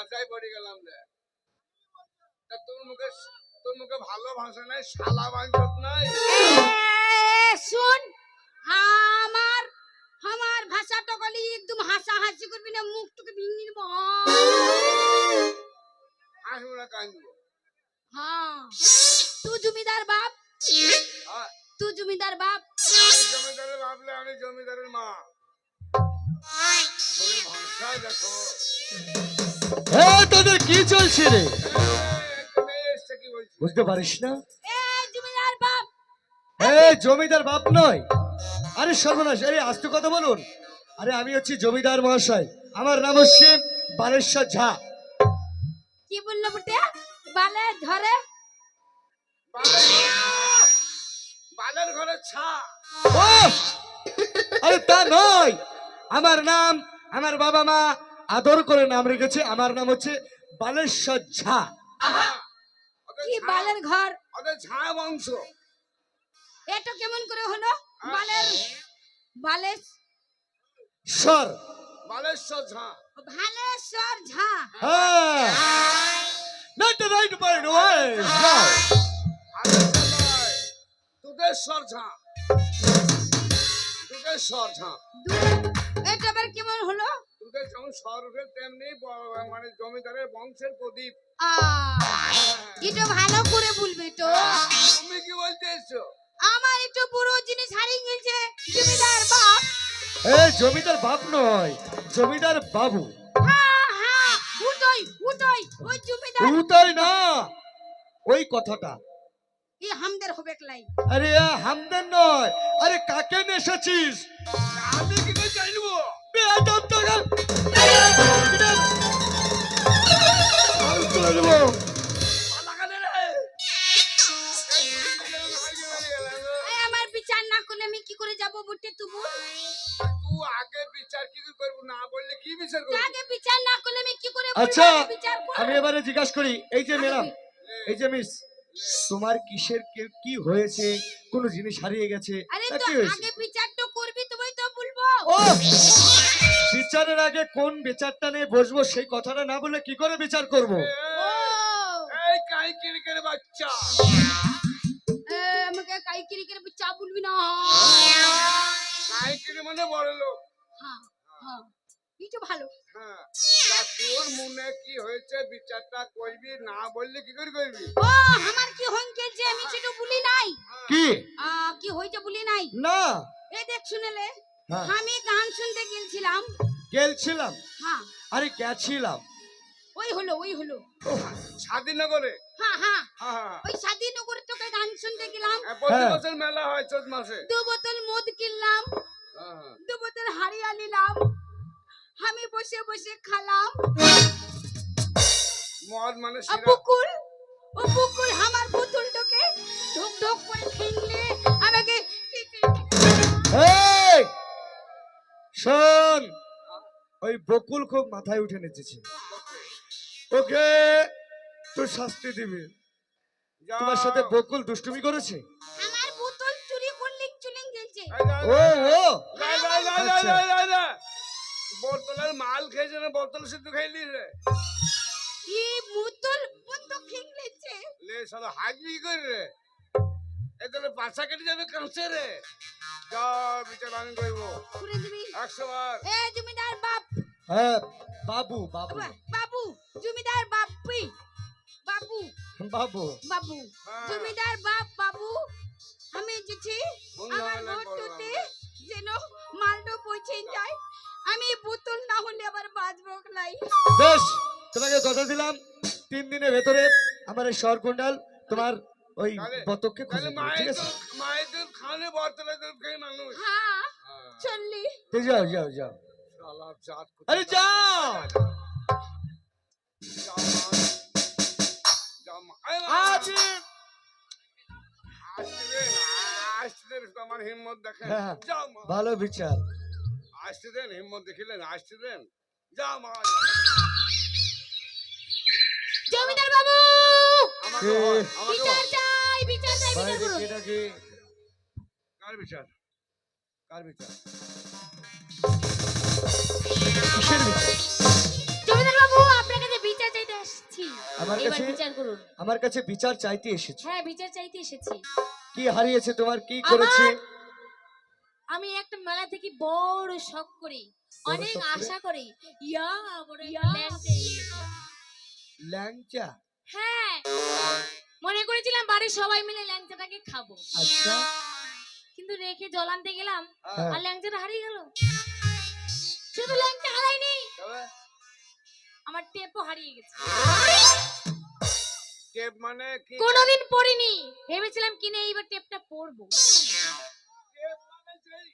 ভাষায় পড়ে গেলাম রে। তোর মুখে ভালো ভাষা নাই, শালা বাঞ্ছত নাই। শুন, আমার আমার ভাষাটা বলি একদম হাসাহাসি করবি না, মুখটুকে ভেঙে দেবো। হাসবো না কাঁদবো? হ্যাঁ, তুই জমিদার বাপ, তুই জমিদার বাপ। আমি জমিদারের ভাবলে আমি জমিদারের মা। তোদের ভাষা দেখো। তোদের কি চলছে রে? এসছে কি বলছিস? বুঝতে পারিস না? জমিদার বাপ। জমিদার বাপ নয়, আরে সর্বনাশ, আরে আস্তে কথা বলুন। আরে আমি হচ্ছি জমিদার মহাশয়, আমার নাম হচ্ছে বালেশ্বর ঝা। কি বললো বটে? বালে ধরে বালের ঘরে ছা। ও আরে তা নয়, আমার নাম আমার বাবা মা আদর করে নাম রেখেছে, আমার নাম হচ্ছে বালেশ্বর ঝা। কি বালের ঘর? ওদের ঝা বংশ। এটা কেমন করে হলো? বালের বালের সর বালেশ্বর ঝা। ভালেশ্বর ঝা। হ্যাঁ, not the right word, word. No. Dudheshwar ঝা। দুধেশ্বর ঝা। এটা আবার কেমন হলো? দুধের যেমন সর উঠে তেমনি মানে জমিদারের বংশের প্রদীপ। এটা ভালো করে বলবে তো। তুমি কি বলতে এসছো? আমার একটু পুরো জিনিস হারিয়ে গেছে। জমিদার বাপ। জমিদার বাপ নয়, জমিদার বাবু। হ্যাঁ হ্যাঁ, উঠোই উঠোই, ওই জমিদার। উতাই না, ওই কথাটা। এই হামদের হবে একলাই। আরে হামদান নয়, আরে কাকে নেশেছিস? আমি কি করে জানবো? বেয়াদব টাকা আমার বিচার না করলে আমি কি করে যাব বুটে? তুই তুই আগে বিচার কি করবো, না বললে কি বিচার করবো? আগে বিচার না করলে আমি কি করে বলবো? আচ্ছা, বিচার করব। আমি এবারে জিজ্ঞাসা করি, এই যে ম্যাডাম, এই যে মিস, তোমার কিসের কি হয়েছে? কোন জিনিস হারিয়ে গেছে? আরে না তো কি হয়েছে? আগে বিচার তো করবি, তবেই তো বলবো। ও, বিচারের আগে কোন বিচারটা নিয়ে বসবো সেই কথাটা না বলে কি করে বিচার করব? ও, এই কাই কিরকের বাচ্চা, আমাকে কাইকিরি করে বিচার বলবি না। কাই কিরে মানে বড় লোক। হ্যাঁ হ্যাঁ, এই তো ভালো। হ্যাঁ, তা তোর মনে কি হয়েছে বিচারটা করবি, না বললে কি করে করবি? ও, আমার কি হইছে আমি সেটা বলি নাই। কি কি হইছে বলি নাই। না? এই দেখ শুনেলে, হ্যাঁ। আমি গান শুনতে গেছিলাম। গেছিলাম? হ্যাঁ, আরে গেছিলাম। ওই হলো ওই হলো। স্বাধীনগরে। হ্যাঁ হ্যাঁ, হ্যাঁ, ওই স্বাধীনগরে তোকে গান শুনতে গেলাম। প্রতি বছর মেলা হয় চৈত মাসে। 2 বোতল মদ কিনলাম, 2 বোতল হারিয়া নিলাম, আমি বসে বসে খালাম। মদ মানে বুকুল, ও বুকুল আমার বোতলটাকে ঢোক ঢোক করে খেলে আমাকে এই শোন, ওই বকুল খুব মাথায় উঠে নেচেছে, ওকে তুই শাস্তি দিবি। তোমার সাথে বকুল দুষ্টুমি করেছে? আমার বোতল চুরি করলিং চুলিং গেলছে। ও ও, বোতলের মাল খেয়েছে না বোতল সিদ্ধ খাইলি রে? এই বোতল বন্ধ খেলেছে। লে শালা হাগবি করে রে, এতলে পাছা কেটে যাবে কাঁচে রে। যা বিচার আমি করবো করে দিবি 100 বার। এ জমিদার বাপ। হ্যাঁ বাবু, বাবু বাবু, জমিদার বাপি, বাবু বাবু বাবু, জমিদার বাপ বাবু। আমি যেছি আমার বোতলতে যেন মালটা পৌঁছে যায়, আমি বোতল না হলে আবার বাজবো নাই। বেশ, তোমাকে কথা দিলাম 3 দিনের ভেতরে আমার এই শহরকুণ্ডাল তোমার ওই বতককে খুঁজে দেবে, ঠিক আছে? মায়ের দুধ খাওয়ালে বোতলে দুধ খেয়ে মানুষ। হ্যাঁ, চললি তুই যাও যাও যাও, শালা জাত কোথায়? আরে যাও। আমার হিম্মত দেখেন। হ্যাঁ, যাও মা, ভালো বিচার। আসতে দেন, হিম্মত দেখিলেন, আসতে দেন। যাও মা। জমিদার বাবু, আমাকে হয়, আমাকে বিচার চাই বিচার চাই বিচার বাইরে করুন। এটা কি? কার বিচার? কার বিচার? কিসের বিচার? জমিদার বাবু, আপনার কাছে বিচার কাছে বিচার করুন। আমার কাছে বিচার চাইতে এসেছো। হ্যাঁ, বিচার চাইতে এসেছি। কি হারিয়েছে তোমার, কি করেছে? আমি একটা মেলা থেকে বড় শখ করি, বড় অনেক শখ করে? আশা করি, ইয়া বড় একটা ল্যাংচা এনেছিলাম। ল্যাংচা? হ্যাঁ, মনে করেছিলাম বাড়ির সবাই মিলে ল্যাংচাটাকে খাবো, আচ্ছা। কিন্তু রেখে জল আনতে গেলাম হ্যাঁ। আর ল্যাংচাটা হারিয়ে গেল। শুধু ল্যাংচা হারায়নি, তবে আমার টেপও হারিয়ে গেছে। টেপ মানে কি? কোনোদিন পড়িনি, ভেবেছিলাম কিনে এইবার টেপটা পরবো। টেপ মানে সেই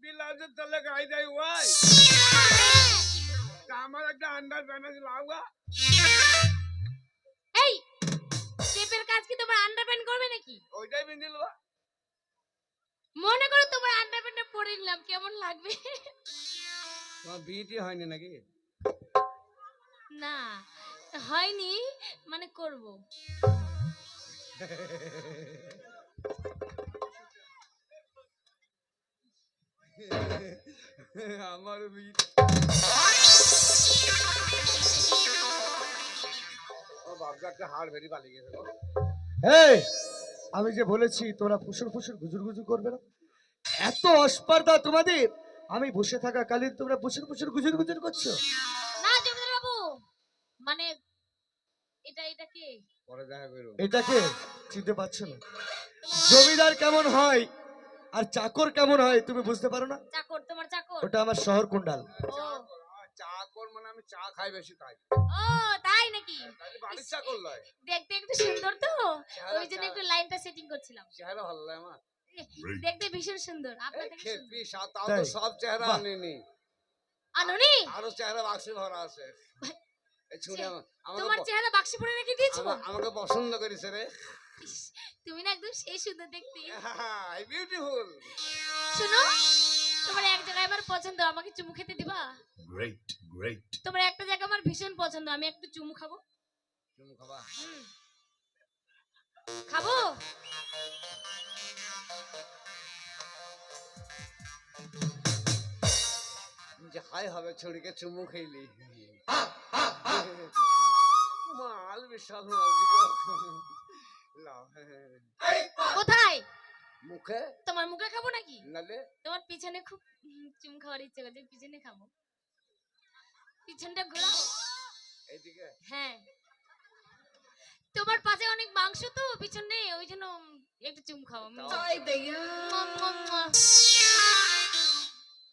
বিলাসের তলে গাই দেয় ওয়াই। তা আমার একটা আন্ডার প্যান্ট আছে লাউগা। এই টেপের কাজ কি তোমার আন্ডারপ্যান্ট করবে নাকি? ওইটাই বিন্দিল বা। মনে করো তোমার আন্ডারপ্যান্টটা পরে নিলাম, কেমন লাগবে? তোমার বিয়েটি হয়নি নাকি? না, হয়নি, মানে করব। আমার বিয়ে। ও বাবজা একটা হাড় ভেরি পালিয়ে গেছে গো। এই, আমি যে বলেছি তোমরা ফুসুর ফুসুর গুজুর গুজুর করবে না, এত অস্পর্ধা তোমাদের। আমি বসে থাকা কালীন তোমরা ফুসুর ফুসুর গুজুর গুজুর করছো। না জমিদার বাবু, মানে এটা কে? পরে দেখা করো। এটাকে চিনতে পারছো না? জমিদার কেমন হয় আর চাকর কেমন হয় তুমি বুঝতে পারো না? চাকর, তোমার চাকর? ওটা আমার শহর কুণ্ডাল। ও চা কর মানে আমি চা খাই বেশি খাই। ও তাই নাকি? তাহলে বাড়ির চা করলাই। দেখতে একটু সুন্দর তো, চেহারা ওই জন্য চা- একটু লাইনটা সেটিং করছিলাম। চেহারা ভালো লাগে আমার। দেখতে ভীষণ সুন্দর, আপনার থেকে সুন্দর। খেপি তাও তাই? তো সব চেহারা বাহ। আনিনি। আনুনি, আরো চেহারা বাক্সে ভরা আছে। এই ছুরি আমাকে তোমার চেহারা বাক্সে পরে রেখে দিয়েছো? আমাকে পছন্দ করিস রে। ইস, তুমি না একদম সেই সুন্দর দেখতে। বিউটিফুল। শোনো, তোমার এক জায়গায় আমার পছন্দ, আমাকে চুমু খেতে দিবা? Great, great. তোমার একটা জায়গা আমার ভীষণ পছন্দ, আমি একটু চুমু খাবো। চুমু খাবা? হুম। খাবো? যাই হবে ছুরিকে চুমু খেলি। মাল বিশাল মাল দিগো। লাও। কোথায়? মুখে তোমার মুখে খাবো নাকি? নালে তোমার পিছনে খুব চুমু খাওয়ার ইচ্ছে করছে, পিছনে খাবো। পিছনটা ঘোরাও। এইদিকে। হ্যাঁ, তোমার পাশে অনেক মাংস তো পিছনে, ওই জন্য একটু চুমু খাবো।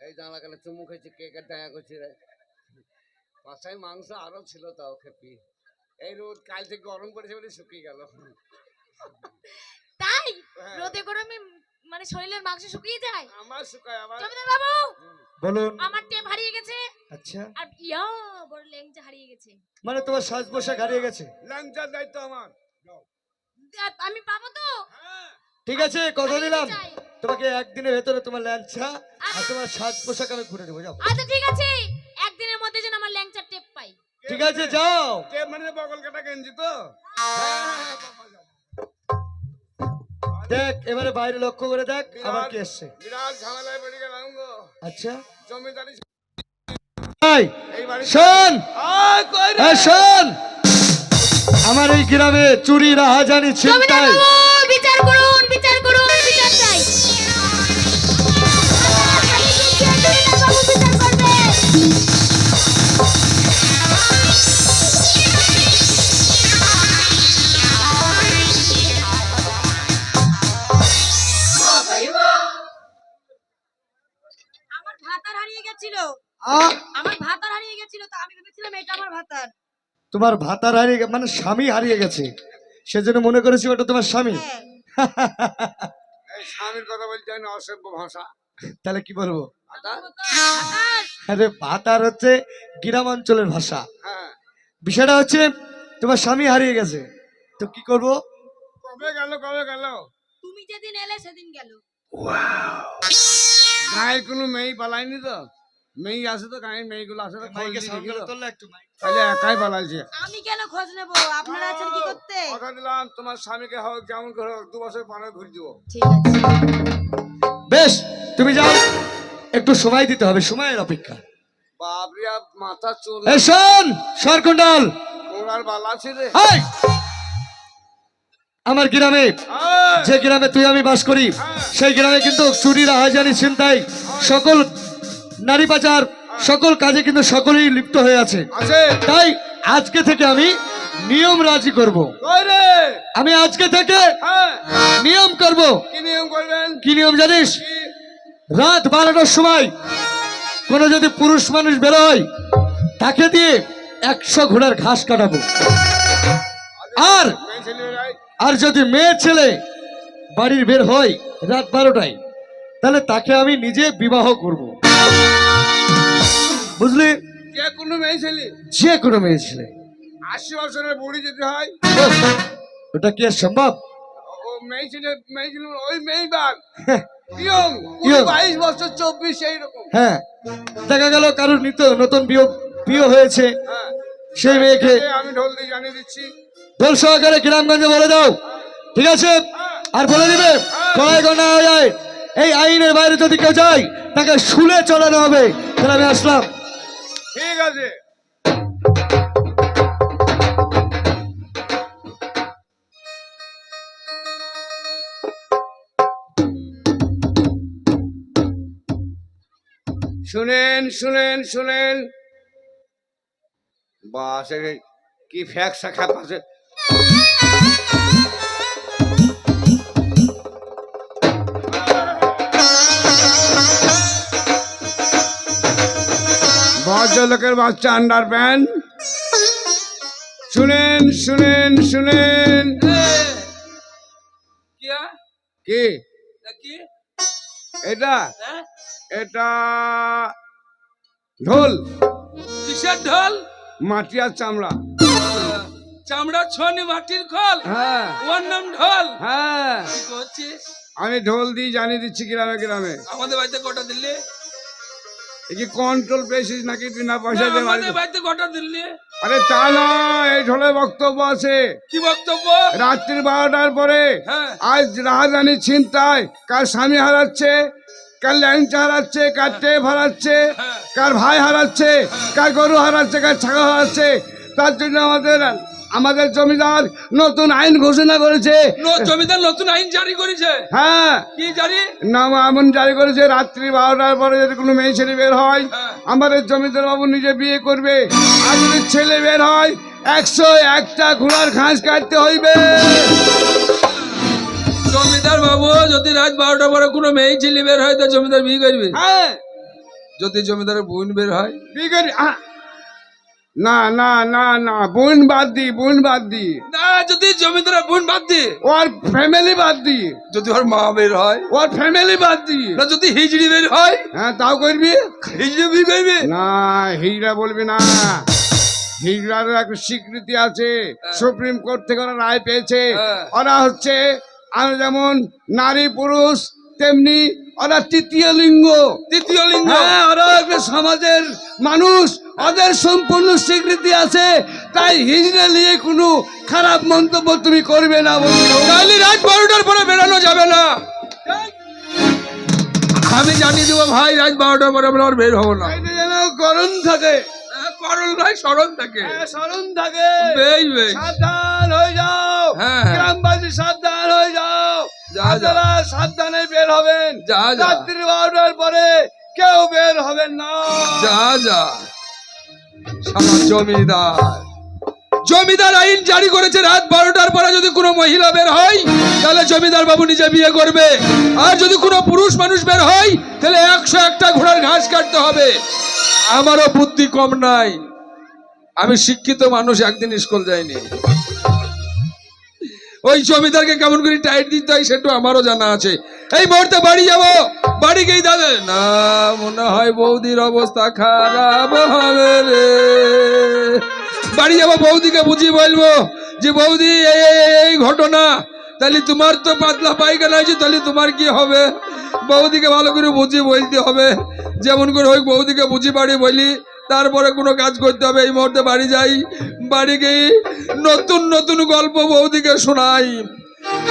এই দাঁড়া গেলে চুমু খেয়েছি, কেকের ডায়া করছি রে। পাশায় মাংস আরো ছিল তাও খেপি। এই রোদ কাল থেকে গরম পড়েছে বলে শুকিয়ে গেল। তাই হ্যাঁ। রোদে গরমে মানে শরীরের মাংস শুকিয়ে যায়? আমার শুকায় আবার। জমিদার বাবু, বলুন। আমার টেপ হারিয়ে গেছে আচ্ছা, আর ইয়া বড় লেংচা হারিয়ে গেছে। মানে তোমার সাজ পোশাক হারিয়ে গেছে? লাঞ্চার দায়িত্ব আমার। আমি পাবো তো? হ্যাঁ। ঠিক আছে, কথা আমি দিলাম চাই। তোমাকে একদিনের ভেতরে তোমার ল্যাংচা আর তোমার সাজ পোশাক আমি ঘুরে দেবো। যাও। আচ্ছা ঠিক আছে, একদিনের মধ্যে যেন আমার ল্যাংচার টেপ পাই। ঠিক আছে, যাও। কে মানে বগল কাটা গেঞ্জি তো? দেখ এবারে বাইরে লক্ষ্য করে দেখ আবার কি এসছে। বিরাট ঝামেলায় পড়ে গেলাম গো। আচ্ছা, জমিদারি এই এই বাড়ি শোন, আয় কই রে? এই শোন, আমার এই গ্রামে চুরি রাহাজানি জমিদার ছিনতাই। বাবু, বিচার করুন, বিচার করুন, বিচার চাই। বাবু বিচার করবে। আমার ভাতার হারিয়ে গেছিল, আ, আমার ভাতার হারিয়ে গেছিল, তো আমি ভেবেছিলাম এটা আমার ভাতার। তোমার ভাতার হারিয়ে মানে স্বামী হারিয়ে গেছে, সেজন্য মনে করেছি ওটা তোমার স্বামী। হ্যাঁ। এই স্বামীর কথা বলতে হয় না, অসভ্য ভাষা। তাহলে কি বলবো? আতা? ভাতার আরে ভাতার হচ্ছে গ্রাম অঞ্চলের ভাষা। হ্যাঁ। বিষয়টা হচ্ছে তোমার স্বামী হারিয়ে গেছে, তো কি করব? কবে গেল কবে গেল? তুমি যেদিন এলে সেদিন গেল। গায়ের কোনো মেয়ে পালায়নি তো? মেয়ে আছে তো, গায়ের মেয়েগুলো আছে তো, খোঁজ দিয়ে দেখি তো। তাহলে একাই পালাইছে। আমি কেন খোঁজ নেবো? আপনারা আছেন কি করতে? কথা দিলাম তোমার স্বামীকে হোক যেমন করে হোক 2 বছর পরে ঘুরে দিব। ঠিক আছে। বেশ, তুমি যাও, একটু সময় দিতে হবে, সময়ের অপেক্ষা। বাপরে, মাথা চুল এই শোন সরকুণ্ডাল, কোনার বালা আছে রে। এই আমার গ্রামে, যে গ্রামে তুই আমি বাস করি, সেই গ্রামে কিন্তু চুরি, রাহাজানি, ছিনতাই, সকল নারী পাচার, সকল কাজে কিন্তু সকলেই লিপ্ত হয়ে আছে। আছে তাই আজকে থেকে আমি নিয়ম রাজি করব। কই রে? আমি আজকে থেকে হ্যাঁ, নিয়ম করব। কি নিয়ম করবেন? কি নিয়ম জানিস? কি? রাত 12টার সময় কোনো যদি পুরুষ মানুষ বেরোয়, তাকে দিয়ে 100 ঘোড়ার ঘাস কাটাবো। আর মেয়ে ছেলে রাই? আর যদি মেয়ে ছেলে বাড়ির বের হয় রাত 12টায়, তাহলে তাকে আমি নিজে বিবাহ করব। বুঝলি? যে কোনো মেয়ে ছেলে? যে কোনো মেয়ে ছেলে। 80 বছরের বুড়ি যেতে হয়? ওহ, ওটা কি আর সম্ভব? ও মেয়ে ছেলে ওই মেয়ে বাঘ নিয়ম নিয়ম। 22 বছর 24 এইরকম। হ্যাঁ, দেখা গেল কারোর নতুন বিয়ে হয়েছে, হ্যাঁ, সেই মেয়েকে আমি ঢোল দিয়ে জানিয়ে দিচ্ছি। দোল সহকারে গ্রামগঞ্জে বলে দাও, ঠিক আছে? আর বলে দিবে কড়াই গণা হয়ে যায়, এই আইনের বাইরে যদি কেউ যায় তাকে শুলে চলানো হবে। তাহলে আমি আসলাম। ঠিক আছে। শুনেন শুনেন শুনেন, বাস কি ফ্যাক শাখা পাশে ভদ্রলোকের বাচ্চা আন্ডার প্যান্ট। শুনেন শুনেন শুনেন, কি এটা? এটা ঢোল। কিসের ঢোল? মাটি আর চামড়া। চামড়া ছনি মাটির খোল, হ্যাঁ ওর নাম ঢোল। হ্যাঁ, কি করছিস? আমি ঢোল দিয়ে জানিয়ে দিচ্ছি গ্রামে গ্রামে। আমাদের বাড়িতে কটা দিল্লি? এ কি কন্ট্রোল পেয়েছিস নাকি বিনা পয়সা দিয়ে আমাদের বাড়িতে? বাড়িতে কটা দিল্লি? আরে তা নয়, এই ঢোলের বক্তব্য আছে। কি বক্তব্য? রাত্রি 12টার পরে হ্যাঁ। আজ রাহাজানি, ছিনতাই, কার স্বামী হারাচ্ছে, কার ল্যাংচা হারাচ্ছে, কার টেপ হারাচ্ছে, হ্যাঁ। কার ভাই হারাচ্ছে, কার গরু হারাচ্ছে, কার ছাগল হারাচ্ছে। তার জন্য আমাদের জমিদার নতুন আইন ঘোষণা করেছে। জমিদার নতুন আইন জারি করেছে? হ্যাঁ, কি জারি? নাম এমন জারি করেছে, রাত্রি 12টার পরে যদি কোনো মেয়ে ছেলে বের হয়, হ্যাঁ। আমাদের জমিদার বাবু নিজে বিয়ে করবে। আর যদি ছেলে বের হয়, 101টা ঘোড়ার ঘাস কাটতে হইবে। জমিদার বাবু যদি রাত 12টার পরে কোনো মেয়ে ছেলে বের হয়, তো জমিদার বিয়ে করবে? হ্যাঁ, যদি জমিদারের বোন বের হয়? বিয়ে করবি। না না না না, বোন বাদ দি, বোন বাদ দি, না, যদি জমিদারের বোন বাদ দিয়ে, ওর ফ্যামিলি বাদ দি, যদি ওর মা বের হয়, ওর ফ্যামিলি বাদ দি। না যদি হিজড়ি বের হয়, হ্যাঁ তাও করবি। হিজড়ি বিয়ে করবে? না, হিজড়া বলবি না। হিজড়ারও একটা স্বীকৃতি আছে, সুপ্রিম কোর্ট থেকে ওরা রায় পেয়েছে। হ্যাঁ। ওরা হচ্ছে আর যেমন নারী পুরুষ, তেমনি ওরা তৃতীয় লিঙ্গ। তৃতীয় লিঙ্গ? হ্যাঁ, ওরা একটা সমাজের মানুষ, ওদের সম্পূর্ণ স্বীকৃতি আছে। তাই হিজড়া নিয়ে কোনো খারাপ মন্তব্য তুমি করবে না বন্ধু। তাহলে রাত 12টার পরে বেরানো যাবে না। আমি জানিয়ে দেবো ভাই, রাত 12টার পরে আমরা আর বের হবো না। এটা যেন গরম থাকে। করল নয়, স্মরণ থাকে। হ্যাঁ, স্মরণ থাকে। বেশ বেশ। সাবধান হয়ে যাও। হ্যাঁ, হ্যাঁ। গ্রামবাসী সাবধান হয়ে যাও। যা, যা। আপনারা সাবধানে বের হবেন। যা, যা। রাত্রি 12টার পরে কেউ বের হবেন না। যা যা। শালা জমিদার আইন জারি করেছে, রাত 12টার পরে যদি কোনো মহিলা বের হয়, তাহলে জমিদার বাবু নিজে বিয়ে করবে। আর যদি কোনো পুরুষ মানুষ বের হয়, তাহলে 101টা ঘোড়ার ঘাস কাটতে হবে। আমারও বুদ্ধি কম নাই, আমি শিক্ষিত মানুষ, একদিন স্কুল যাইনি। ওই জমিদারকে কেমন করে টাইট দিতে হয় সেটা আমারও জানা আছে। এই মুহূর্তে বাড়ি যাব, বাড়ি গিয়ে দাদা না, মনে হয় বৌদির অবস্থা খারাপ হবে রে। বাড়ি যাবো, বৌদিকে বুঝিয়ে বলবো যে বৌদি এই ঘটনা, তাহলে তোমার তো পাতলা পায়খানা হয়েছে, তাহলে তোমার কি হবে? বৌদিকে ভালো করে বুঝিয়ে বলতে হবে, যেমন করে ওই বৌদিকে বুঝিয়ে বাড়ি বলি, তারপরে কোনো কাজ করতে হবে। এই মুহূর্তে বাড়ি যাই, বাড়ি গিয়ে নতুন নতুন গল্প বৌদিকে শোনাই।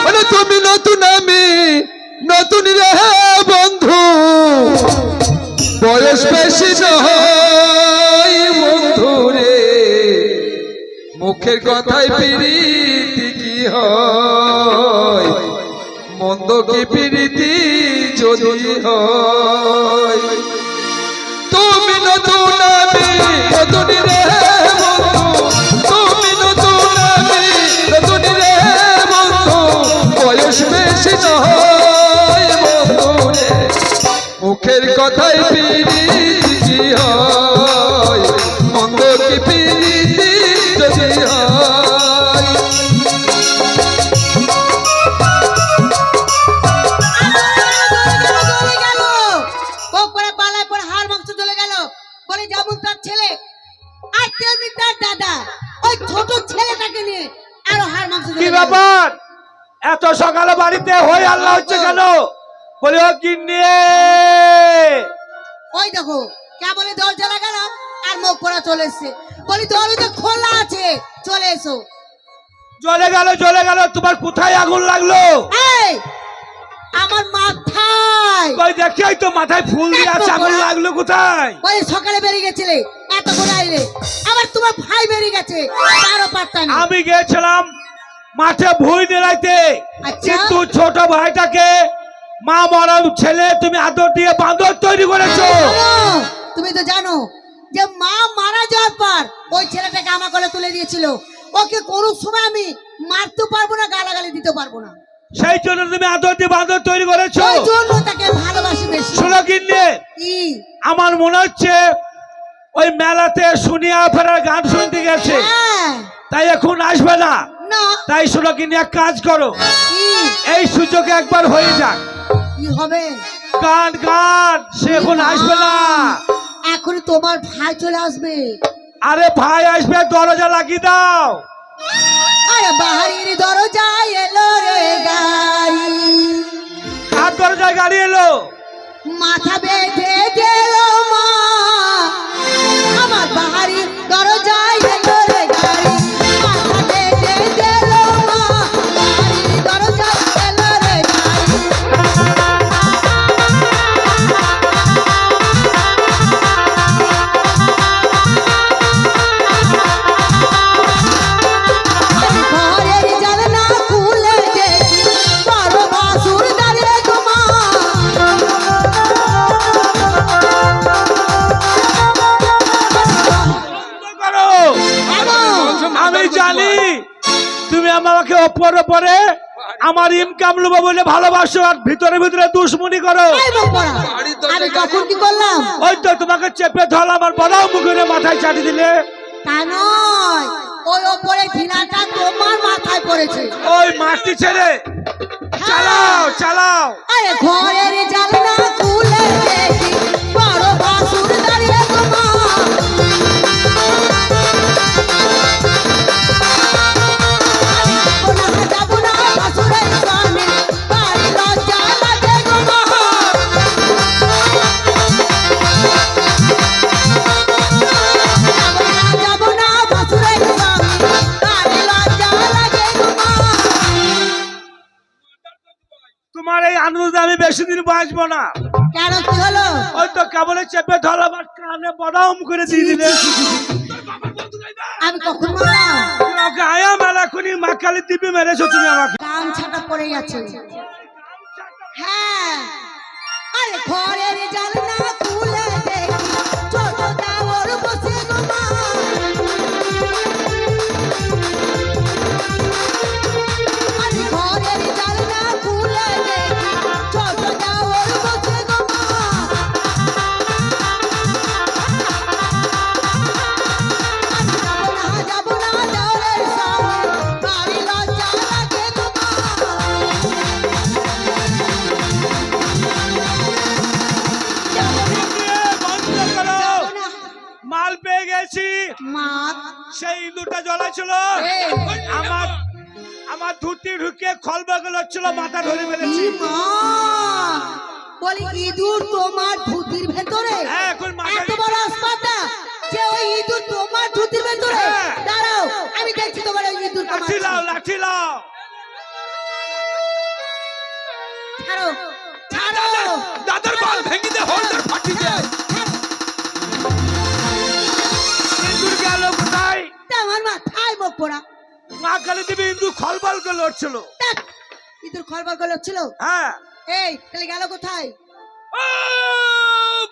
মানে তুমি নতুন, আমি নতুন রে বন্ধু, বয়স বেশি নয় বন্ধু রে, মুখের কথায় প্রীতি কি হয়। মন্দ কি প্রীতি যদি হয় তুমি নতুন আমি নতুন রে বন্ধু তুমি নতুন আমি নতুন রে বন্ধু বয়স বেশি নয় বন্ধু রে মুখের কথাই প্রীতি হয় মন্দ কি প্রীতি যদি হয় কি ব্যাপার এত সকালে বাড়িতে হই আল্লাহ হচ্ছে কেন বলে ও কিন্নি ওই দেখো কেবলই দরজা লাগালাম আর মুখ পড়া চলে এসছে বলি দরজা খোলা আছে চলে এসো জ্বলে গেল তোমার কোথায় আগুন লাগলো এই আমার মাথায় কই দেখি তো মাথায় ফুল দিয়ে আছে আগুন লাগলো কোথায় ওই সকালে বেরিয়ে গেছিলে এত করে আইলে আবার তোমার ভাই বেরিয়ে গেছে তারও পাত্তা নেই আমি গিয়েছিলাম মাঠে ভুই নিলাইতে আচ্ছা। কিন্তু ছোট ভাইটাকে মা মরা ছেলে তুমি আদর দিয়ে বাঁদর তৈরি করেছো শোনো, তুমি তো জানো যে মা মারা যাওয়ার পর ওই ছেলেটাকে আমার কোলে তুলে দিয়েছিল ওকে কোনো সময় আমি মারতে পারবো না গালাগালি দিতে পারবো না সেই জন্য তুমি আদর দিয়ে বাঁদর তৈরি করেছো ওই জন্য তাকে ভালোবাসি বেশি শোনো কিন্নি কি আমার মনে হচ্ছে ওই মেলাতে শুনিয়া ফেরার গান শুনতে গেছে হ্যাঁ তাই এখন আসবে না না তাই শোনো কিন্নি এক কাজ করো কি এই সুযোগে একবার হয়ে যাক কি হবে গান গান সে এখন আসবে না এখন তোমার ভাই চলে আসবে আরে ভাই আসবে দরজা লাগিয়ে দাও আরে বাহারির দরজায় এলো রে গাড়ি কার দরজায় গাড়ি এলো মাথা বেঁধে গেল মা আমার বাহারির দরজায় এলো রে গাড়ি মাথা বেঁধে গেল মা বাহারির দরজায় এলো রে গাড়ি ঘরের জানলা খুলে দেখি বড় বাসুর দাঁড়িয়ে গো মা বন্ধ করো। আমি জানি তুমি আমাকে ওপরে পরে আমার ইনকাম লুবো বলে ভালোবাসো আর ভিতরে ভিতরে দুশ্মনী করো এই মুখ পড়া। আমি কখন কি করলাম ওই তো তোমাকে চেপে ধরলাম আর বড় মুখে মাথায় চাটি দিলে তা নয় ওই ওপরে ঢিলাটা তোমার মাথায় পড়েছে ওই মাটি ছেড়ে চালাও চালাও আরে ঘরের জানলা খুলে দেখি বড় বাসুর দাঁড়িয়ে গো মা যাবো না বাসুরের সামনে বাড়ি লজ্জা লাগে গো মা যাবো না বাসুরের সামনে বাড়ি লজ্জা লাগে গো মা তোমার এই আনন্দে আমি বেশি দিন বাঁচবো না কেন কি হলো ওই তো কেবলে চেপে ধরলাম আর কানে বড়ম করে দিয়ে দিলে আমি কখন বললাম ওকে আয়া মেলা খুনি মাকালি দিবি মেরেছো তুমি আমাকে গামছাটা পড়ে গেছে হ্যাঁ আরে ঘরের জানলা খুলে দেখি ছোট দেওর বসে গো মা আরে ঘরের জানলা খুলে দেখি ছোট দেওর বসে গো মা যাবো না দেওরের সামনে বাড়ি লজ্জা লাগে গো মা বন্ধ করো মাল পেয়ে গেছি মা সেই ইঁদুরটা জ্বলাছিল এই। আমার আমার ধুতি ঢুকে খলবাগল হচ্ছিল মাথা ধরে ফেলেছি মা বলি ইঁদুর তোমার ধুতির ভেতরে হ্যাঁ, এখন মাথায়- এত বড় আসপাতা যে ওই ইঁদুর তোমার ধুতির ভেতরে হ্যাঁ। দাঁড়াও আমি দেখছি তোমার ওই ইঁদুর লাঠি লাও লাঠি লাও ছাড়ো ছাড়ো দাদার বাল ভেঙে দে হোল্ডার ফাটি যায় ইঁদুর গেল কোথায় তা আমার মাথায় মুখ পোড়া মা কালী দেবী ইঁদুর খলবল করে লড়ছিল দেখ, ইঁদুর খড়বার করে হচ্ছিল। হ্যাঁ এই তাহলে গেল কোথায়?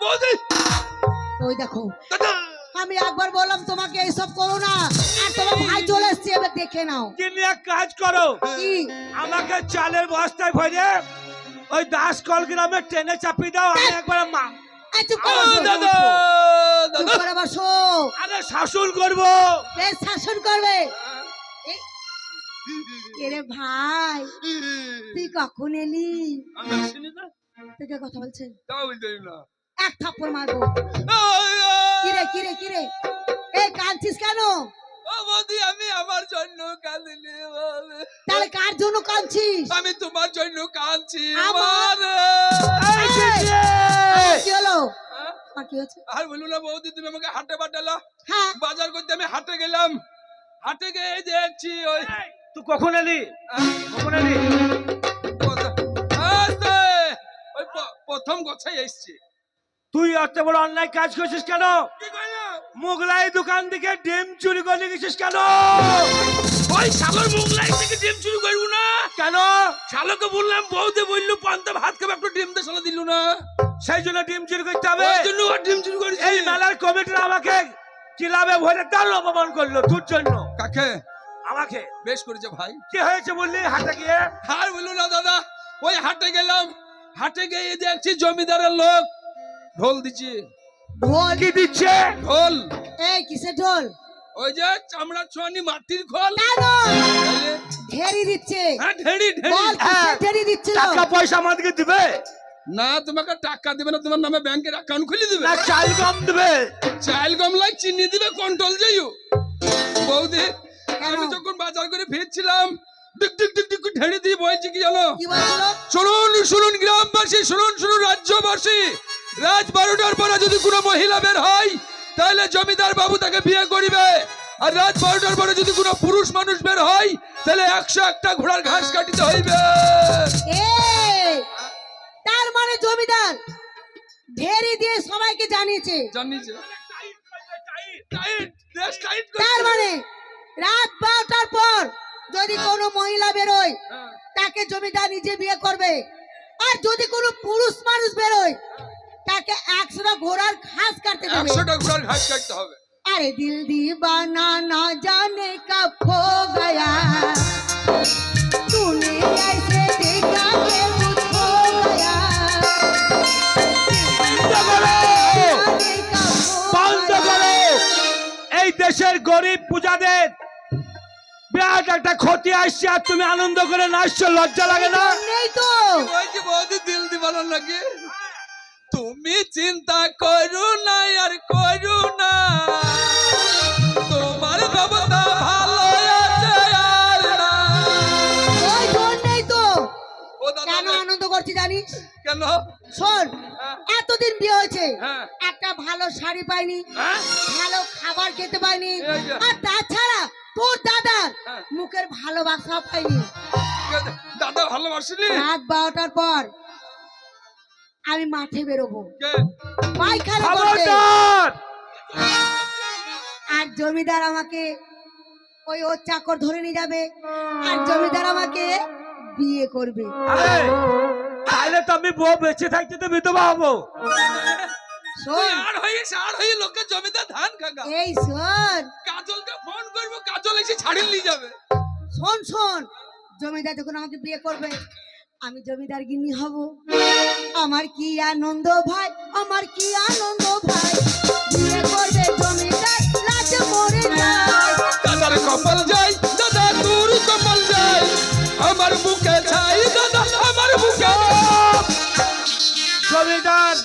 বৌদি ওই দেখো, দাদা আমি একবার বললাম তোমাকে এইসব করো না, আর তোমার ভাই চলে এসছে, এবার দেখে নাও। তুমি এক কাজ করো, কি? আমাকে চালের বস্তায় ভরে ওই দাসকল গ্রামে ট্রেনে চাপিয়ে দাও, আমি একবার এই চুপ করো, দাদা চুপ করে বসো। আরে শাসন করবো। বেশ শাসন করবে। এরে ভাই, তুই কখন এলি? আমি আসিনি না, তোকে কথা বলছে, তাও বলতে না। এক থাপ্পড় মারবো। কিরে কিরে কিরে, এই কাঁদছিস কেন? ও বৌদি আমি আমার জন্য কাঁদিনি বলে। তাহলে কার জন্য কাঁদছিস? আমি তোমার জন্য কাঁদছি। আমার- কি হলো? আর কি হচ্ছে? আর বলুন না বৌদি, তুমি আমাকে হাটে পাঠালো, হ্যাঁ, বাজার করতে আমি হাটে গেলাম, হাটে গিয়ে দেখছি ওই তুই কখন এলি? কখন এলি? ওই প্রথম কথাই এসছি। তুই এত বড় অন্যায় কাজ করছিস কেন? কি করলাম? মোগলাই দোকান থেকে ডিম চুরি করে গেছিস কেন? ওই সাগর মোগলাই থেকে ডিম চুরি করবো না কেন? শালোকে বললাম, বৌদি বললো পান্তা ভাত খাবে, একটু ডিম দিয়ে শালা দিল না, সেই জন্য ডিম চুরি করতে হবে? ওই জন্য আর ডিম চুরি করেছি। এই মেলার কমিটিরা আমাকে ক্লাবে ভরে দারুণ অপমান করলো তোর জন্য। কাকে? আমাকে। বেশ করেছে ভাই। কি হয়েছে বললি হাটে গিয়ে? আর বললো না দাদা, ওই হাটে গেলাম, হাটে গিয়ে দেখছি জমিদারের লোক ঢোল দিচ্ছে। ঢোল? কি দিচ্ছে? ঢোল, এই কিসের ঢোল? ওই যে চামড়া ছোয়ানি মাটির খোল। কেন? ঢেরি দিচ্ছে। হ্যাঁ ঢেড়ি ঢেড়ি। বল কিসের ঢেরি দিচ্ছিল? টাকা পয়সা আমাদেরকে দিবে না তোমাকে টাকা দিবে না, তোমার নামে ব্যাংকের অ্যাকাউন্ট খুলে দিবে। না চাল গম দিবে? চাল গম লাই চিনি দিবে, কন্ট্রোল যাইও। বৌদি কেন? আমি যখন বাজার করে ফিরছিলাম, টিক টিক টিক টিক ঢেড়ি দিয়ে বলছি কি জানো? কি বলছিল? শুনুন শুনুন গ্রামবাসী, শুনুন শুনুন রাজ্যবাসী, রাত 12টার পরে যদি কোনো মহিলা বের হয় তাহলে জমিদার বাবু তাকে বিয়ে করিবে, আর রাত 12টার পরে যদি কোনো পুরুষ মানুষ বের হয় তাহলে 101টা ঘোড়ার ঘাস কাটিতে হইবে। এই, তার মানে জমিদার ঢেরি দিয়ে সবাইকে জানিয়েছে। জানিছে টাইট দেশ টাইট করে। তার মানে রাত 12টার পর যদি কোনো মহিলা বেরোয় হ্যাঁ। তাকে জমিদার নিজে বিয়ে করবে, আর যদি কোনো পুরুষ মানুষ বেরোয় তাকে 100টা ঘোড়ার ঘাস কাটতে দেবে। 100টা ঘোড়ার ঘাস কাটতে হবে। अरे दिल दीवाना ना जाने कब खो गया, तूने ऐसे देखा कि कुछ हो गया, जाने कब खो বন্ধ করো। এই দেশের গরিব পূজাদের বিরাট একটা ক্ষতি আসছে, আর তুমি আনন্দ করে নাচছো, লজ্জা লাগে না? নেই তো। ওই যে বৌদি দিল দিবানো লাগে, তুমি চিন্তা করো না আর করো না, তোমার বাবা ভালো আছে আর না। ওই শোন নেই তো। ও দাদা কেন আনন্দ করছি জানিস? কেন? শোন, হ্যাঁ। এতদিন বিয়ে হয়েছে, হ্যাঁ। একটা ভালো শাড়ি পাইনি, হ্যাঁ? ভালো খাবার খেতে পাইনি, এই যে। আর তাছাড়া তোর দাদার হ্যাঁ। মুখের ভালোবাসা পাইনি। দাদা ভালোবাসিনি? রাত 12টার পর আমি মাঠে বেরোবো কে? পায়খানা করতে, খবরদার! আর জমিদার আমাকে ওই ওর চাকর ধরে নিয়ে যাবে, আর জমিদার আমাকে বিয়ে করবে। আরে তাহলে তো আমি বউ বেঁচে থাকতে তো বিধবা হবো। তুই শোন, আর হয়ে লোকের জমিদার ধান খাগা। এই শোন কাজলকে ফোন করবো, কাজল এসে ছাড়িয়ে নিয়ে যাবে। শোন শোন, জমিদার যখন আমাকে বিয়ে করবে আমি জমিদার গিন্নি হব। আমার কি আনন্দ ভাই, আমার কি আনন্দ ভাই, বিয়ে করবে জমিদার, লাজে মরে যায়। দাদার কপাল যাই, দাদা তোর কপাল যাই, আমার বুকে ছাই দাদা, আমার বুকে। জমিদার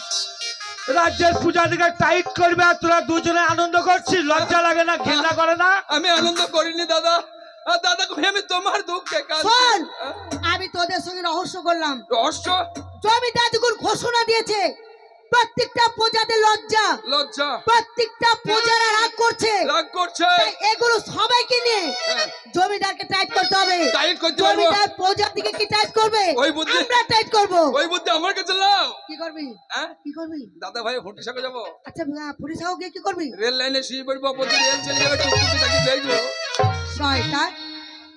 রাজ্যের পূজা দিকে টাইট করবে, আর তোরা দুজনে আনন্দ করছিস, লজ্জা লাগে না? ঘৃণা করে না? আমি আনন্দ করিনি দাদা, আর দাদা কই আমি তোমার দুঃখে শোন, কাঁদছি। আমি তোদের সঙ্গে রহস্য করলাম। রহস্য? জমিদার যখন ঘোষণা দিয়েছে প্রত্যেকটা প্রজাদের লজ্জা, লজ্জা প্রত্যেকটা প্রজারা রাগ করছে, রাগ করছে। তাই এগুলো সবাইকে নিয়ে হ্যাঁ। জমিদারকে টাইট করতে হবে। টাইট করতে পারবো? জমিদার প্রজার দিকে কি টাইট করবে? ওই বুদ্ধি- আমরা টাইট করব। ওই বুদ্ধি আমার কাছে লাও। কি করবি? হ্যাঁ? কি করবি? দাদা ভাই হোটেল সাথে যাবো, আচ্ছা পুলিশ হাও গিয়ে কি করবি? রেল লাইনে শুয়ে পড়বো, প্রতি রেল চলে যাবে, টুকটুকি তাকে দেখবো। শয়তান,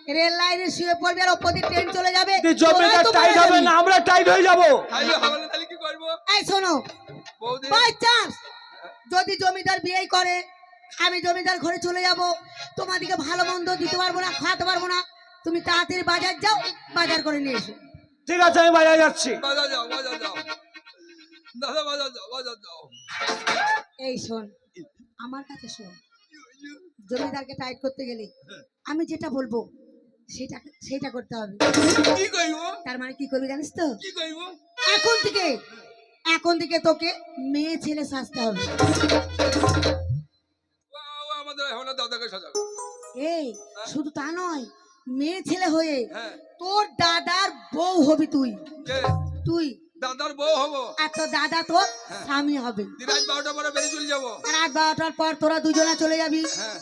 রেল লাইনে শুয়ে পড়বি আর ওপর দিয়ে ট্রেন চলে যাবে। জমিদার তোরাই তো টাইট মারা হবে যাবি। না, আমরা টাইট হয়ে যাবো। তাইলে হবে না, তাহলে কি করবো এই শোনো, বৌদি? বাই চান্স যদি জমিদার বিয়ে করে, আমি জমিদার ঘরে চলে যাব, তোমাদেরকে ভালো মন্দ দিতে পারবো না, খাওয়াতে পারবো না। তুমি তাড়াতাড়ি বাজার যাও, বাজার করে নিয়ে এসো। ঠিক আছে, আমি বাজারে যাচ্ছি। বাজার যাও, বাজার যাও দাদা, বাজার যাও, বাজার যাও। এই শোন, আমার কাছে শোন, জমিদারকে টাইট করতে গেলে আমি যেটা বলবো সেটা সেটা করতে হবে। কি কইবো? তার মানে কি করবি জানিস তো? কি কইবো? এখন থেকে তোকে মেয়ে ছেলে সাজতে হবে। আমাদের এখন দাদাকে সাজাবো। এই শুধু তা নয়, মেয়ে ছেলে হয়ে হ্যাঁ, তোর দাদার বউ হবি তুই। কে? তুই দাদার বউ হবো? আর তোর দাদা তোর স্বামী হবে। রাত 12টা পরে বেরিয়ে চলে যাবো। আর রাত 12টার পর তোরা দুজনে চলে যাবি। হ্যাঁ,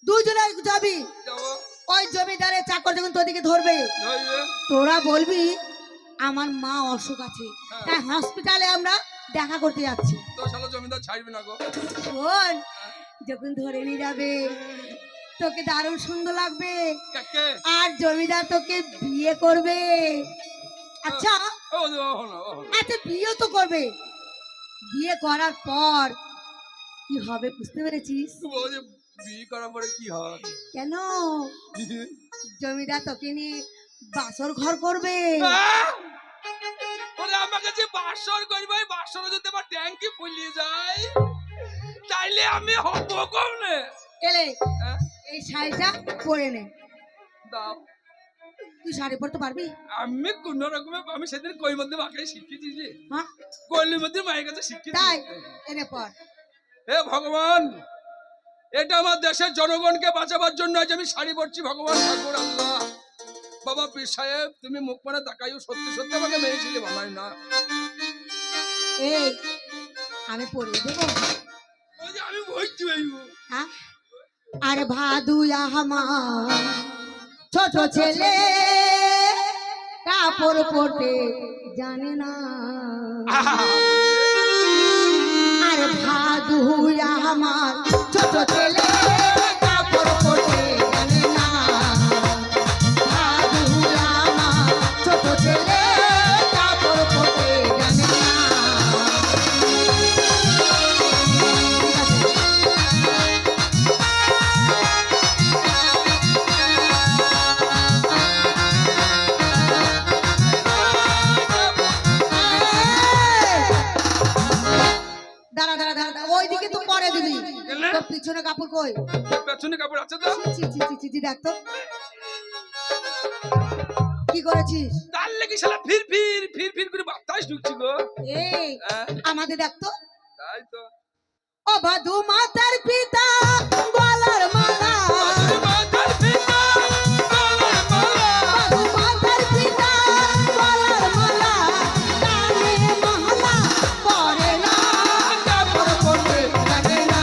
দুজনে যাবি, যাবো। ওই জমিদারের চাকর যখন তোদিকে ধরবে, ধরবে। তোরা বলবি আমার মা অসুখ আছে, তাই হসপিটালে আমরা দেখা করতে যাচ্ছি। তো শালা জমিদার ছাড়বি না গো। শোন, যখন ধরে নিয়ে যাবে তোকে দারুণ সুন্দর লাগবে, কাকে? আর জমিদার তোকে বিয়ে করবে। আচ্ছা ও হলো, আচ্ছা, বিয়ে তো করবে, বিয়ে করার পর কি হবে বুঝতে পেরেছিস? বৌদি বিয়ে করার পরে কি হয়? কেন? জমিদার তোকে নিয়ে বাসর ঘর করবে। ওরে আমাকে যে বাসর করবে, বাসর যদি আমার ট্যাঙ্কি ফুলিয়ে যায় তাইলে আমি হব কমনে? এলে এই শাড়িটা পরে নে। দাও। তুই শাড়ি পরতে পারবি? আমি কোন রকমে, আমি সেদিন কই মধ্যে মাকে শিখিয়েছি যে, হ্যাঁ কইলির মধ্যে মায়ের কাছে শিখিয়েছি। তাই এনে পর। হে ভগবান, এটা আমার দেশের জনগণকে বাঁচাবার জন্য আজ আমি শাড়ি পরছি। ভগবান ঠাকুর আল্লাহ, বাবা পীর সাহেব, তুমি মুখ মানে তাকাইও, সত্যি সত্যি আমাকে মেয়ে ছেলে বানাই না। এই আমি পরিয়ে দেবো। ওই যে আমি ভর্তি হইব। হ্যাঁ, আরে ভাদুয়া আমার ছোট ছেলে কাপড় পরতে জানে না। আরে ভাদুয়া আমার ছোট ছেলে কাপড় পরতে জানে না। ভাদুয়া আমার ছোট ছেলে কাপড় পরতে জানে না। দাঁড়া দাঁড়া দাঁড়া, ওইদিকে তো পরে দিবি, তোর পিছনে কাপড় কই? পেছনে কাপড় আছে তো? ছি ছি ছি ছি, দেখ তো কি করেছিস। তার লেগে শালা ফির ফির ফির ফির করে বাতাস ঢুকছি গো। এই আমাদের দেখ তো। তাই তো। ও ভাদু মাতার পিতা গলার মালা, মাথার পিতা গলার মালা, ভাদু মাতার পিতা গলার মালা, কানে মহলা পরে না, কাপড় পরতে জানে না।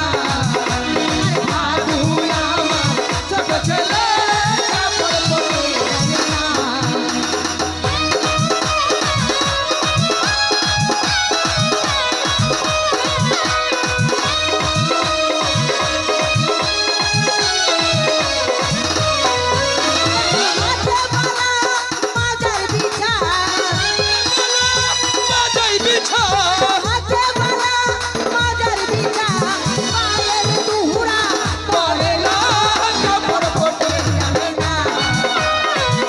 আরে ভাদু আমার ছোট ছেলে কাপড় পরতে জানে না। বাজাই বিছা, পরে না কাপড় পরতে জানে না।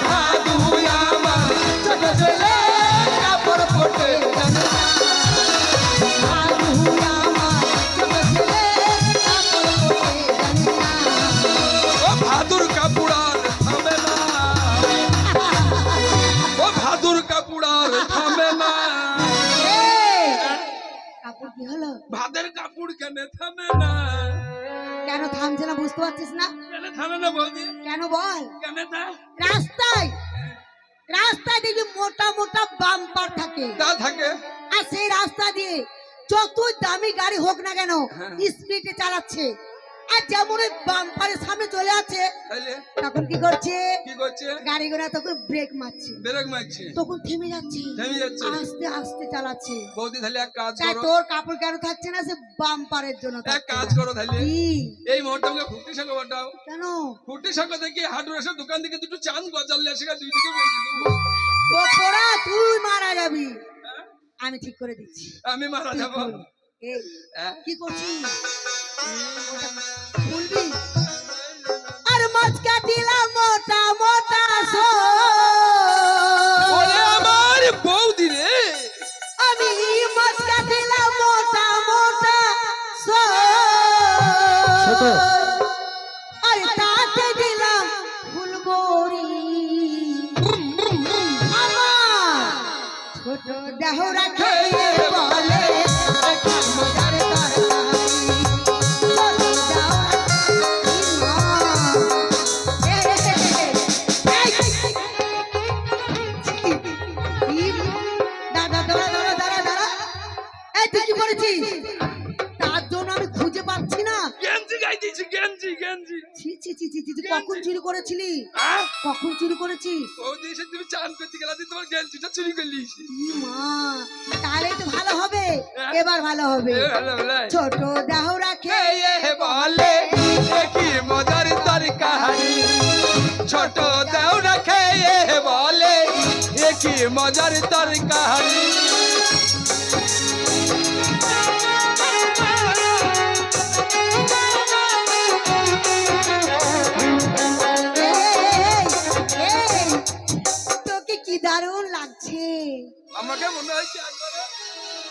ভাদু আমার ছোট ছেলে কাপড় পরতে জানে না। ও ভাদুর কাপুড়ার থামে না, ও ভাদুর কাপুড়ার থামে না। কি হলো? ভাদের কাপড় কেন থামে না? কেন থামছে না বুঝতে পারছিস না? কেন থামে না বৌদি? কেন বল? কেন তা? রাস্তায় রাস্তায় দেখবি মোটা মোটা বাম্পার থাকে, তা থাকে। আর সেই রাস্তা দিয়ে যত দামি গাড়ি হোক না কেন হ্যাঁ। স্পিডে চালাচ্ছে, আর যেমন ওই বাম্পারের সামনে চলে আছে তাইলে তখন কি করছে কি করছে? গাড়ি ঘোড়া তখন ব্রেক মারছে, ব্রেক মারছে, তখন থেমে যাচ্ছে, থেমে যাচ্ছে। আস্তে আস্তে চালাচ্ছে। বৌদি তাহলে এক কাজ তাই করো, তোর কাপড় কেন থাকছে না? সে বাম্পারের জন্য এক থাকছে কাজ না। করো তাহলে কি? এই মুহূর্তে আমাকে ফুটি শাঁখা বাটাও। কেন? ফুটি শাঁখা দেখি হাটুরের দোকান থেকে দুটো চাঁদ গজাল এসে দুই দিকে বেরিয়ে দেবো। তো তোরা তুই মারা যাবি, হ্যাঁ? আমি ঠিক করে দিচ্ছি। আমি মারা যাবো। এই হ্যাঁ? কি করছিস? বলবি? আর মাছ কাটিলাম মোটা মোটা ওরে আমার বৌদি রে, আমি মাছ কাটিলাম মোটা মোটা ছোট। আরে তাতে দিলাম ফুলবরি আমার ছোট দেহ রাখে বলে মজার তার জন্য আমি খুঁজে পাচ্ছি না। গেঞ্জি গাই দিয়েছি, গেঞ্জি গেঞ্জি। ছি ছি ছি ছি ছি, তুই কখন চুরি করেছিলি? হ্যাঁ? কখন চুরি করেছিস? বৌদি এসে তুমি চান করতে গেলা দিয়ে তোমার গেঞ্জিটা চুরি করে নিয়েছি। ই মা, তাহলে তো ভালো হবে, এবার ভালো হবে। ভালো ভালো। ছোট দেহ রাখে বলে কি মজার তরকারি, ছোট দাও রাখে বলে কি মজার তরকারি। এই, তোকে কি দারুণ লাগছে। আমাকে মনে হয় কি একবারে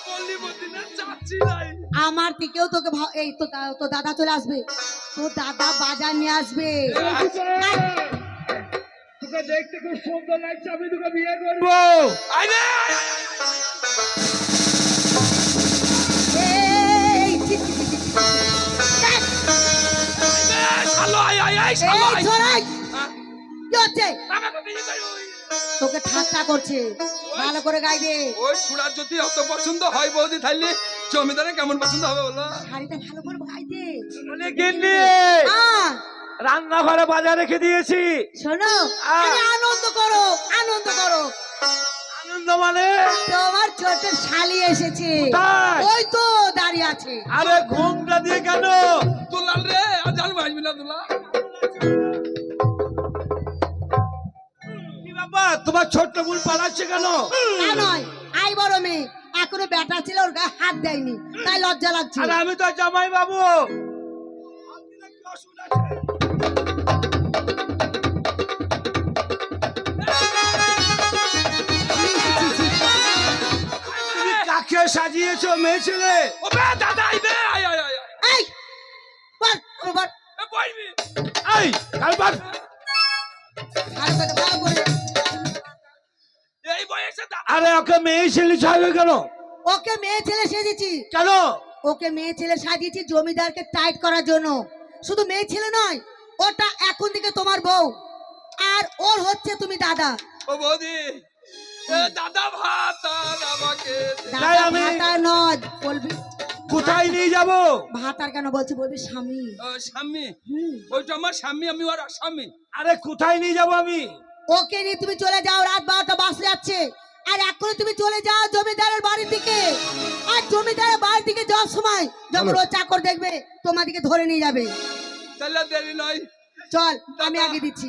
পল্লী মদিনার চাচি নাই। আমার থেকেও তোকে এই তো দাদা চলে আসবে, তো দাদা বাজার নিয়ে আসবে। তোকে দেখতে খুব সুন্দর লাগছে, আমি তোকে বিয়ে করবো। আইনে এই, ছি, ছি, ছি, ছি, ছি। শালো আই আই আই এই, শালো আই। ছড়াই, হ্যাঁ? কি হচ্ছে? আমাকে বিয়ে করো। তোকে ঠাট্টা করছে, ভালো করে গাই দে। ওই ছুড়ার যদি অত পছন্দ হয় বৌদি তাহলে জমিদারের কেমন পছন্দ হবে বলো? শাড়িটা ভালো করে গাই দে। রান্নাঘরে বাজার রেখে দিয়েছি। শোনো, আরে আনন্দ করো, আনন্দ করো। আনন্দ মানে? তোমার ছোট শালি এসেছে, কোথায়? ওই তো দাঁড়িয়ে আছে। আরে ঘুমটা দিয়ে কেন? দুলাল রে, আর জাল মারবি না দুলা। কি ব্যাপার, তোমার ছোট্ট বোন পালাচ্ছে কেন? তা নয়, আই বড় মেয়ে, এখনো বেটা ছিল, ওর গায়ে হাত দেয়নি, তাই লজ্জা লাগছে। আরে আমি তো জামাই বাবু। তুমি কাকে সাজিয়েছো মেয়ে ছেলে? ও বে দাদা আইবে, আই আই আই। এই, বল, বল, এ বইবি। এই কালবার ভালো করে। এই বয়সে দাদা। আরে ওকে মেয়ে ছেলে সাজবে কেন? ওকে মেয়ে ছেলে সেজেছি, কেন? ওকে মেয়ে ছেলে সাজিয়েছি জমিদারকে টাইট করার জন্য। শুধু মেয়ে ছেলে নয়, ওটা এখন থেকে তোমার বউ, আর ওর হচ্ছে তুমি দাদা। ও বৌদি, এ দাদা ভাত আর আমাকে দে। তাই দাদা আমি- ভাতার নয় বলবি, কোথায় নিয়ে যাব? ভাতার কেন বলছি, বলবি স্বামী। ও স্বামী, হুম। ওইটা আমার স্বামী, আমি ওর স্বামী। আরে কোথায় নিয়ে যাব আমি? ওকে নিয়ে তুমি চলে যাও, রাত 12টা বাজতে যাচ্ছে, আর এখন তুমি চলে যাও জমিদারের বাড়ির দিকে। আর জমিদারের বাড়ির দিকে যাওয়ার সময় যখন ও চাকর দেখবে তোমাদেরকে ধরে নিয়ে যাবে। তাহলে দেরি নয়। চল, আমি আগে দিচ্ছি।